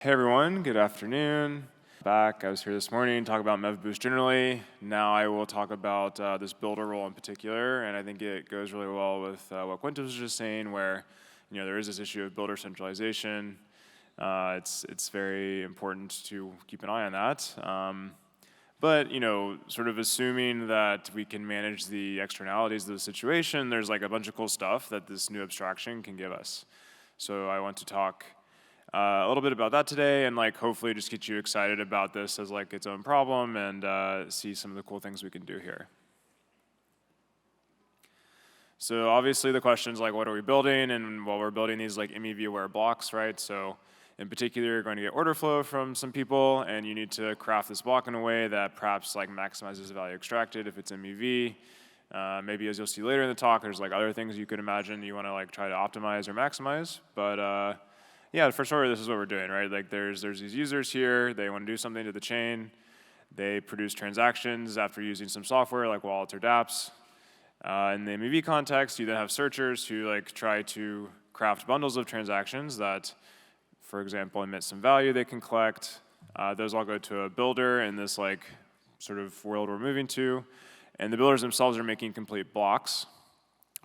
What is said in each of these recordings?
Hey everyone, good afternoon. I was here this morning to talk about MEV-Boost generally. Now I will talk about this builder role in particular, and I think it goes really well with what Quintus was just saying, where there is this issue of builder centralization. It's very important to keep an eye on that. But sort of assuming that we can manage the externalities of the situation, there's like a bunch of cool stuff that this new abstraction can give us. So I want to talk a little bit about that today, and hopefully just get you excited about this as its own problem and see some of the cool things we can do here. So obviously the question is what are we building? And well, we're building these MEV-aware blocks, right? So in particular, you're going to get order flow from some people, and you need to craft this block in a way that perhaps maximizes the value extracted if it's MEV. Maybe as you'll see later in the talk, there's other things you could imagine you want to try to optimize or maximize, but yeah, for sure, this is what we're doing, right? There's these users here, they want to do something to the chain, they produce transactions after using some software like wallets or dApps. In the MEV context, you then have searchers who try to craft bundles of transactions that, for example, emit some value they can collect. Those all go to a builder in this sort of world we're moving to. And the builders themselves are making complete blocks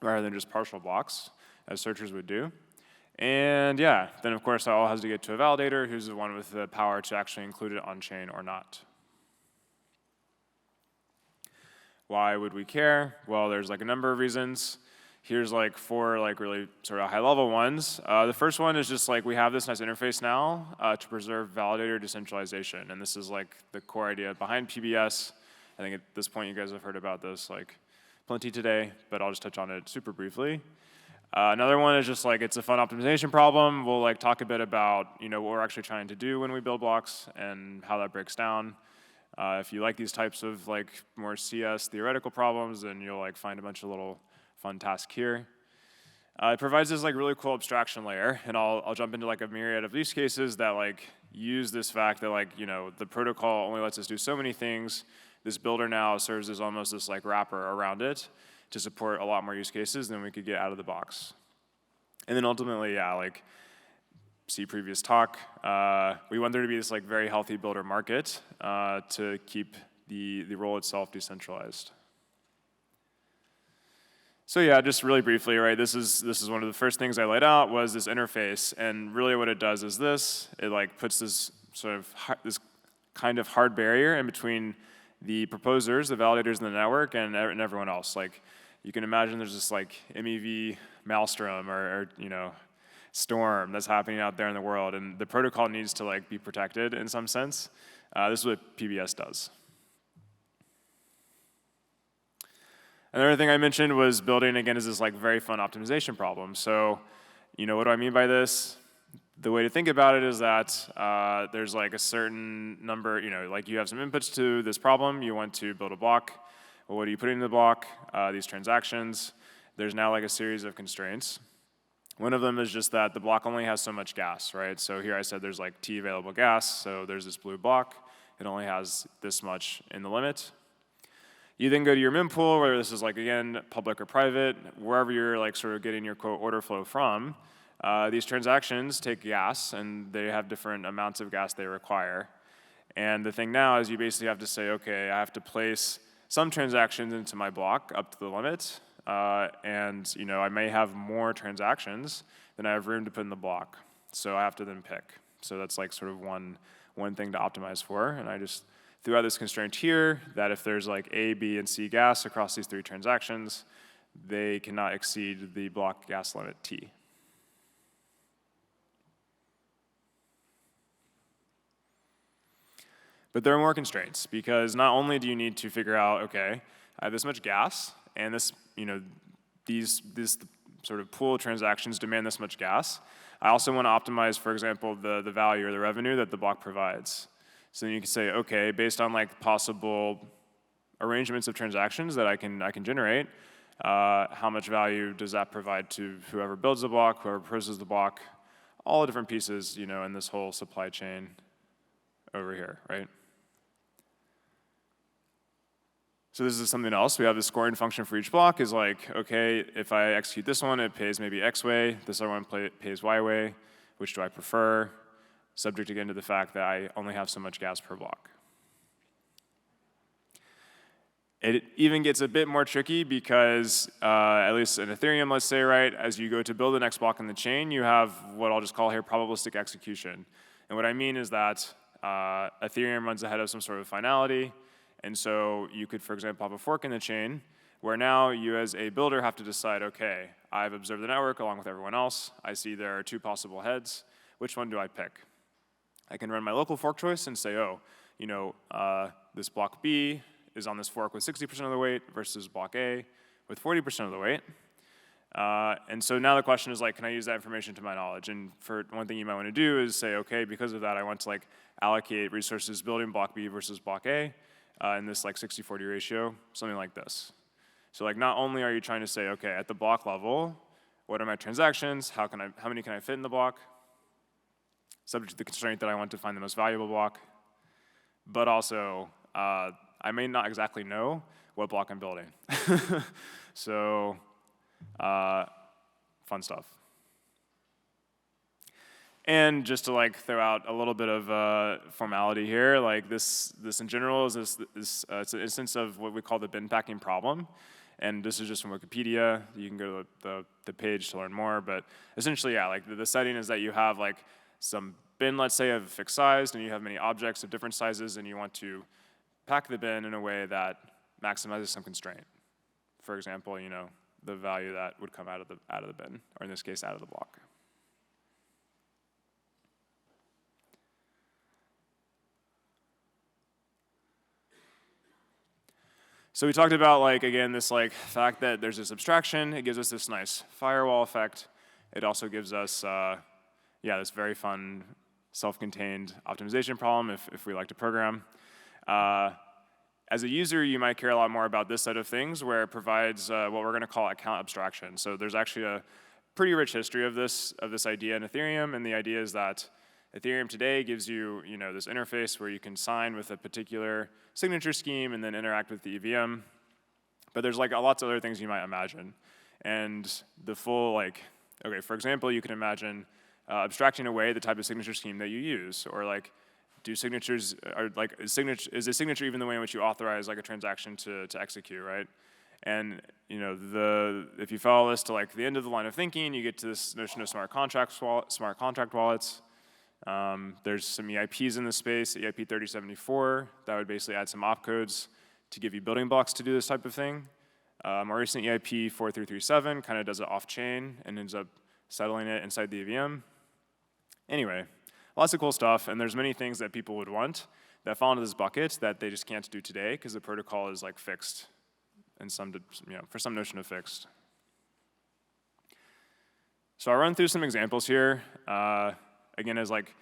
rather than just partial blocks, as searchers would do. And yeah, then of course that all has to get to a validator, who's the one with the power to actually include it on chain or not. Why would we care? Well, there's a number of reasons. Here's four really sort of high level ones. The first one is just we have this nice interface now to preserve validator decentralization. And this is the core idea behind PBS. I think at this point you guys have heard about this plenty today, but I'll just touch on it super briefly. Another one is just it's a fun optimization problem. We'll talk a bit about what we're actually trying to do when we build blocks and how that breaks down. If you like these types of more CS theoretical problems, then you'll find a bunch of little fun tasks here. It provides this really cool abstraction layer, and I'll jump into a myriad of use cases that use this fact that the protocol only lets us do so many things. This builder now serves as almost this wrapper around it to support a lot more use cases than we could get out of the box. And then ultimately, yeah, see previous talk, we want there to be this one healthy builder market to keep the role itself decentralized. So yeah, just really briefly, right? This is one of the first things I laid out was this interface, and really what it does is this: it puts this sort of this kind of hard barrier in between the proposers, the validators in the network, and everyone else. You can imagine there's this MEV maelstrom or storm that's happening out there in the world, and the protocol needs to be protected in some sense. This is what PBS does. Another thing I mentioned was building, again, is this very fun optimization problem. So, what do I mean by this? The way to think about it is that there's a certain number, you have some inputs to this problem, you want to build a block. Well, what do you put in the block? These transactions. There's now a series of constraints. One of them is just that the block only has so much gas, right? So here I said there's T available gas, so there's this blue block. It only has this much in the limit. You then go to your mempool, whether this is again, public or private, wherever you're sort of getting your quote order flow from. These transactions take gas, and they have different amounts of gas they require. And the thing now is you basically have to say, okay, I have to place some transactions into my block up to the limit, and I may have more transactions than I have room to put in the block. So I have to then pick. So that's sort of one thing to optimize for, and I just threw out this constraint here that if there's A, B, and C gas across these three transactions, they cannot exceed the block gas limit T. But there are more constraints, because not only do you need to figure out, okay, I have this much gas, and this, these sort of pool of transactions demand this much gas. I also want to optimize, for example, the value or the revenue that the block provides. So then you can say, okay, based on possible arrangements of transactions that I can generate, how much value does that provide to whoever builds the block, whoever processes the block, all the different pieces, in this whole supply chain over here, right? So this is something else. We have the scoring function for each block is okay, if I execute this one, it pays maybe X way. This other one pays Y way. Which do I prefer? subject again to the fact that I only have so much gas per block. It even gets a bit more tricky because, at least in Ethereum, let's say, right, as you go to build the next block in the chain, you have what I'll just call here probabilistic execution. And what I mean is that Ethereum runs ahead of some sort of finality, and so you could, for example, have a fork in the chain where now you as a builder have to decide, okay, I've observed the network along with everyone else. I see there are two possible heads. Which one do I pick? I can run my local fork choice and say, oh, you know, this block B is on this fork with 60% of the weight versus block A with 40% of the weight. And so now the question is like, can I use that information to my knowledge? And for one thing you might want to do is say, okay, because of that, I want to like allocate resources building block B versus block A in this like 60-40 ratio, something like this. So like not only are you trying to say, okay, at the block level, what are my transactions? How many can I fit in the block? Subject to the constraint that I want to find the most valuable block. But also, I may not exactly know what block I'm building. So, fun stuff. And just to like throw out a little bit of formality here, like this in general is it's an instance of what we call the bin packing problem. And this is just from Wikipedia. You can go to the page to learn more. But essentially, yeah, like the setting is that you have like some bin, let's say, of a fixed size, and you have many objects of different sizes, and you want to pack the bin in a way that maximizes some constraint. For example, you know, the value that would come out of the bin, or in this case, out of the block. So we talked about, like, again, this like fact that there's this abstraction. It gives us this nice firewall effect. It also gives us, yeah, this very fun self-contained optimization problem if we like to program. As a user, you might care a lot more about this set of things where it provides what we're going to call account abstraction. So there's actually a pretty rich history of this idea in Ethereum, and the idea is that Ethereum today gives you, you know, this interface where you can sign with a particular signature scheme and then interact with the EVM. But there's like lots of other things you might imagine. And the full, like, okay, for example, you can imagine abstracting away the type of signature scheme that you use, or like, do signatures, or like, is a signature even the way in which you authorize like a transaction to execute, right? And you know, if you follow this to like the end of the line of thinking, you get to this notion of smart contract wallets. There's some EIPs in the space, EIP 3074, that would basically add some opcodes to give you building blocks to do this type of thing. More recent EIP 4337 kind of does it off-chain and ends up settling it inside the EVM. Anyway, lots of cool stuff, and there's many things that people would want that fall into this bucket that they just can't do today because the protocol is like fixed, and for some notion of fixed. So I'll run through some examples here. Again, as like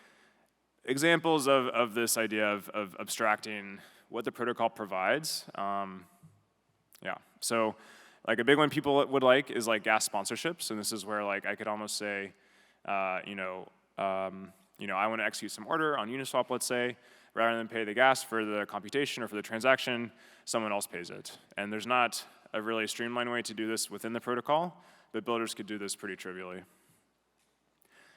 examples of this idea of abstracting what the protocol provides. Yeah, so like a big one people would like is like gas sponsorships, and this is where like I could almost say, I want to execute some order on Uniswap, let's say, rather than pay the gas for the computation or for the transaction, someone else pays it. And there's not a really streamlined way to do this within the protocol, but builders could do this pretty trivially.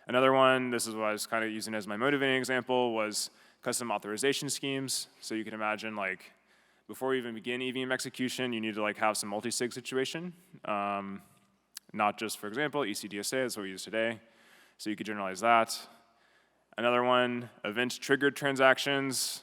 Another one, this is what I was kind of using as my motivating example, was custom authorization schemes. So you can imagine like, before you even begin EVM execution, you need to like have some multi-sig situation. Not just, for example, ECDSA, that's what we use today. So you could generalize that. Another one, event-triggered transactions.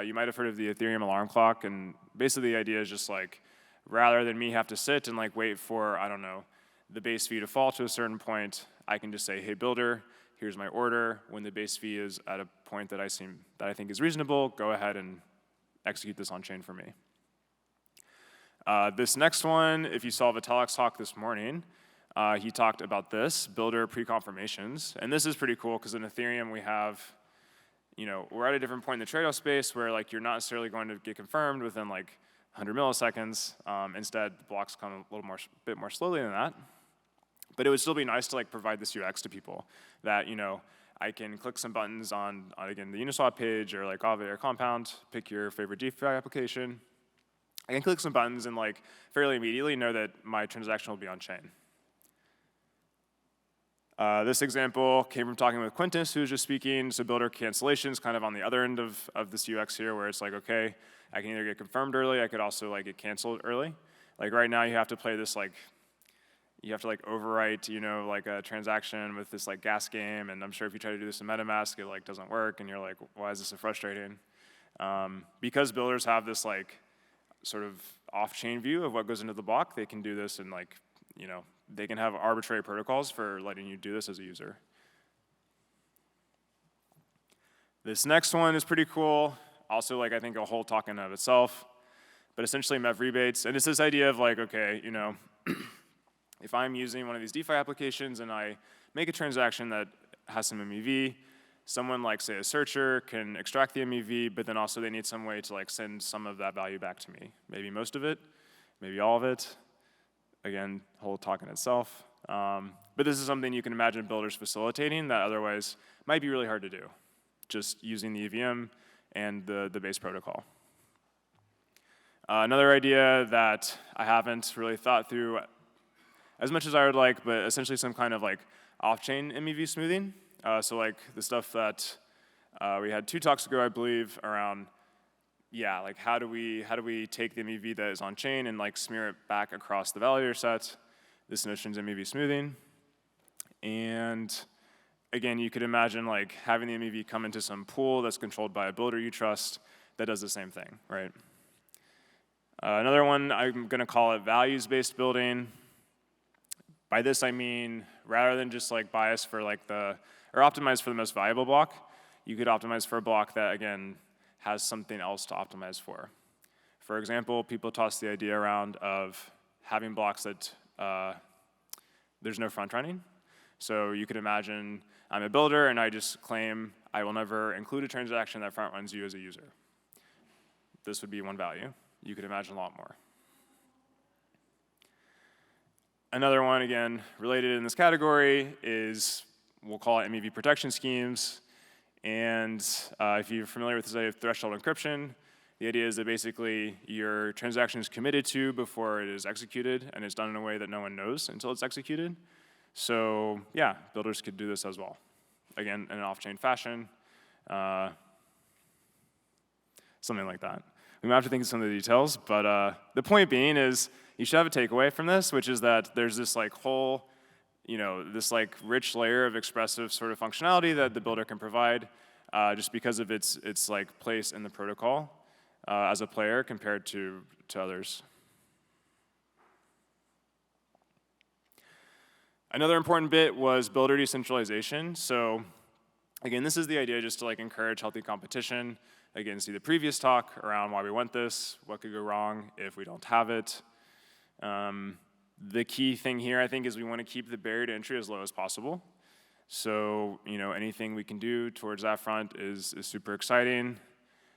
You might have heard of the Ethereum alarm clock, and basically the idea is just like, rather than me have to sit and like wait for, I don't know, the base fee to fall to a certain point, I can just say, hey builder, here's my order. When the base fee is at a point that I think is reasonable, go ahead and execute this on chain for me. This next one, if you saw Vitalik's talk this morning, he talked about this, builder pre-confirmations. And this is pretty cool because in Ethereum we have, we're at a different point in the trade-off space where like you're not necessarily going to get confirmed within like 100 milliseconds. Instead, the blocks come a bit more slowly than that. But it would still be nice to like provide this UX to people that, I can click some buttons on again, the Uniswap page or like Aave or Compound, pick your favorite DeFi application. I can click some buttons and like fairly immediately know that my transaction will be on chain. This example came from talking with Quintus, who was just speaking. So builder cancellation is kind of on the other end of this UX here, where it's like, okay, I can either get confirmed early, I could also like get canceled early. Like right now, you have to play this like, you have to like overwrite, you know, like a transaction with this like gas game, and I'm sure if you try to do this in MetaMask, it like doesn't work, and you're like, why is this so frustrating? Because builders have this like sort of off-chain view of what goes into the block, they can do this in like, you know, they can have arbitrary protocols for letting you do this as a user. This next one is pretty cool. Also, like I think a whole talk in and of itself, but essentially MEV rebates, and it's this idea of like, okay, you know, if I'm using one of these DeFi applications and I make a transaction that has some MEV, someone like, say, a searcher can extract the MEV, but then also they need some way to like send some of that value back to me. Maybe most of it, maybe all of it. Again, whole talk in itself. But this is something you can imagine builders facilitating that otherwise might be really hard to do, just using the EVM and the base protocol. Another idea that I haven't really thought through as much as I would like, but essentially some kind of like off-chain MEV smoothing. So like the stuff that we had 2 talks ago, I believe, around, yeah, like how do we take the MEV that is on chain and like smear it back across the validator set? This notion is MEV smoothing. And again, you could imagine like having the MEV come into some pool that's controlled by a builder you trust that does the same thing, right? Another one, I'm gonna call it values-based building. By this I mean, rather than just like bias for like or optimize for the most valuable block, you could optimize for a block that, again, has something else to optimize for. For example, people toss the idea around of having blocks that there's no front running. So you could imagine I'm a builder and I just claim I will never include a transaction that front runs you as a user. This would be one value. You could imagine a lot more. Another one, again, related in this category is, we'll call it MEV protection schemes. And if you're familiar with this idea of threshold encryption, the idea is that basically your transaction is committed to before it is executed, and it's done in a way that no one knows until it's executed. So yeah, builders could do this as well. Again, in an off-chain fashion, something like that. We might have to think of some of the details, but the point being is you should have a takeaway from this, which is that there's this like whole, you know, this like rich layer of expressive sort of functionality that the builder can provide just because of its like place in the protocol as a player compared to others. Another important bit was builder decentralization. So again, this is the idea just to like encourage healthy competition. Again, see the previous talk around why we want this, what could go wrong if we don't have it. The key thing here, I think, is we want to keep the barrier to entry as low as possible. So, you know, anything we can do towards that front is super exciting.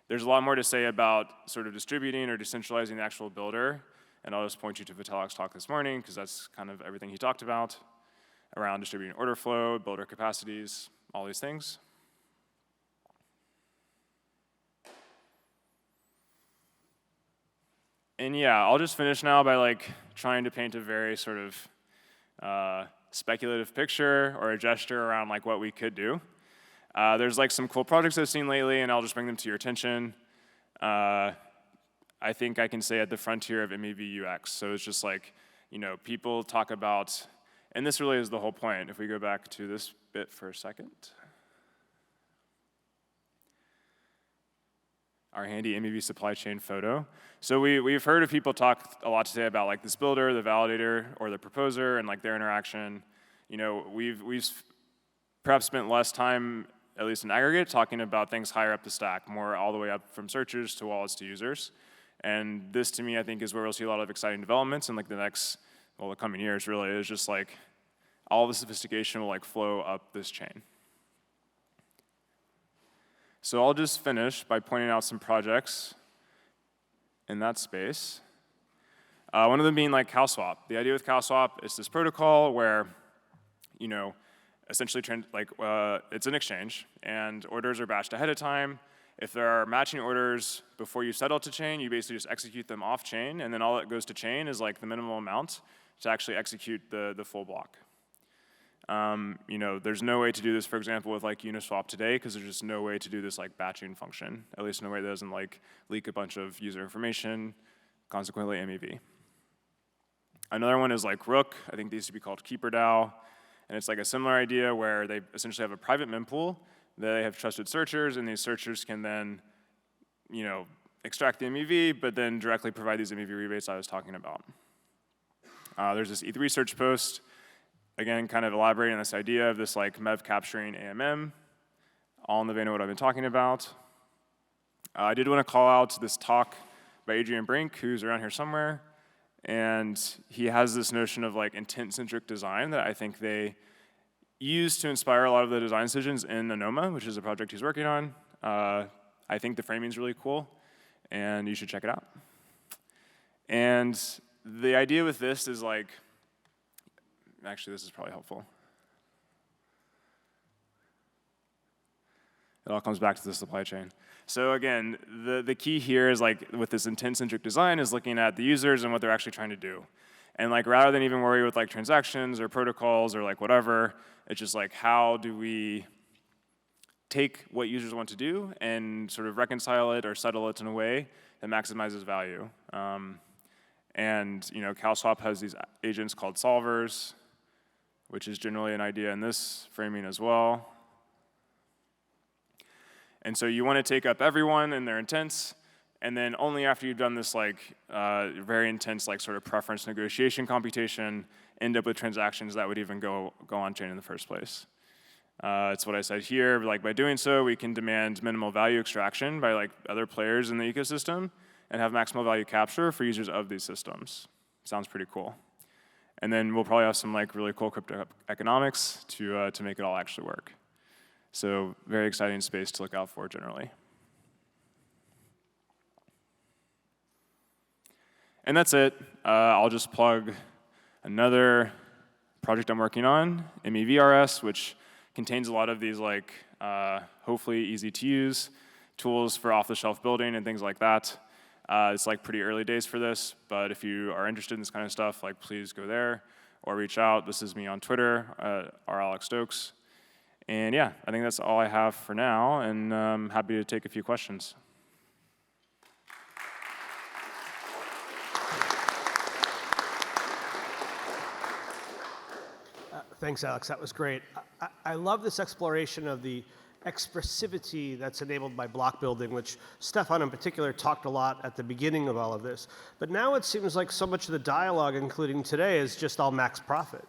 There's a lot more to say about sort of distributing or decentralizing the actual builder, and I'll just point you to Vitalik's talk this morning, because that's kind of everything he talked about around distributing order flow, builder capacities, all these things. And yeah, I'll just finish now by like trying to paint a very sort of speculative picture or a gesture around like what we could do. There's like some cool projects I've seen lately, and I'll just bring them to your attention. I think I can say at the frontier of MEV UX. So it's just like, you know, people talk about, and this really is the whole point. If we go back to this bit for a second. Our handy MEV supply chain photo. So we've heard of people talk a lot today about like this builder, the validator, or the proposer, and like their interaction. You know, we've perhaps spent less time, at least in aggregate, talking about things higher up the stack, more all the way up from searchers to wallets to users. And this, to me, I think is where we'll see a lot of exciting developments in like the next, well, the coming years really, is just like all the sophistication will like flow up this chain. So I'll just finish by pointing out some projects in that space. One of them being like CowSwap. The idea with CowSwap is this protocol where, you know, essentially it's an exchange, and orders are batched ahead of time. If there are matching orders before you settle to chain, you basically just execute them off chain, and then all that goes to chain is like the minimal amount to actually execute the full block. There's no way to do this, for example, with like Uniswap today, because there's just no way to do this like batching function, at least in a way that doesn't like leak a bunch of user information, consequently MEV. Another one is like Rook. I think these used to be called KeeperDAO. And it's like a similar idea where they essentially have a private mempool. They have trusted searchers, and these searchers can then, extract the MEV, but then directly provide these MEV rebates I was talking about. There's this ETH research post, again, kind of elaborating on this idea of this like MEV capturing AMM, all in the vein of what I've been talking about. I did want to call out this talk by Adrian Brink, who's around here somewhere. And he has this notion of like intent-centric design that I think they use to inspire a lot of the design decisions in Anoma, which is a project he's working on. I think the framing is really cool, and you should check it out. And the idea with this is like, actually, this is probably helpful. It all comes back to the supply chain. So again, the key here is like with this intent-centric design is looking at the users and what they're actually trying to do. And like rather than even worry with like transactions or protocols or like whatever, it's just like how do we take what users want to do and sort of reconcile it or settle it in a way that maximizes value. CalSwap has these agents called solvers, which is generally an idea in this framing as well. And so you want to take up everyone and their intents, and then only after you've done this like very intense like sort of preference negotiation computation, end up with transactions that would even go on chain in the first place. It's what I said here. Like by doing so, we can demand minimal value extraction by like other players in the ecosystem, and have maximal value capture for users of these systems. Sounds pretty cool. And then we'll probably have some like really cool crypto economics to make it all actually work. So very exciting space to look out for generally. And that's it. I'll just plug another project I'm working on, MEV-RS, which contains a lot of these like hopefully easy to use tools for off-the-shelf building and things like that. It's like pretty early days for this, but if you are interested in this kind of stuff, like please go there or reach out. This is me on Twitter, @Stokes. And yeah, I think that's all I have for now, and I'm happy to take a few questions. Thanks, Alex. That was great. I love this exploration of the expressivity that's enabled by block building, which Stefan in particular talked a lot at the beginning of all of this. But now it seems like so much of the dialogue, including today, is just all max profit.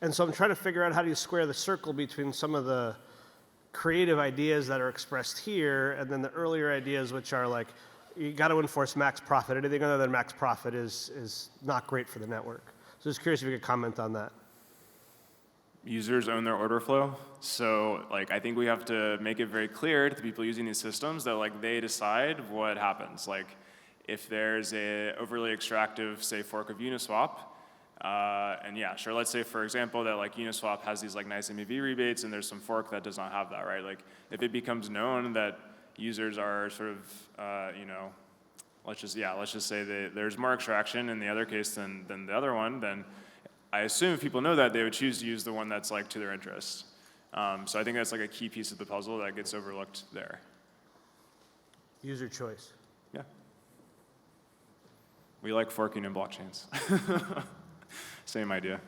And so I'm trying to figure out how do you square the circle between some of the creative ideas that are expressed here and then the earlier ideas which are like, you got to enforce max profit. Anything other than max profit is not great for the network. So just curious if you could comment on that. Users own their order flow. So like, I think we have to make it very clear to the people using these systems that like they decide what happens. Like if there's a overly extractive, say, fork of Uniswap, and yeah, sure, let's say, for example, that like Uniswap has these like nice MEV rebates and there's some fork that does not have that, right? Like if it becomes known that users are sort of, let's just say that there's more extraction in the other case than the other one, then I assume if people know that, they would choose to use the one that's like to their interest. So I think that's like a key piece of the puzzle that gets overlooked there. User choice. Yeah. We like forking in blockchains. Same idea.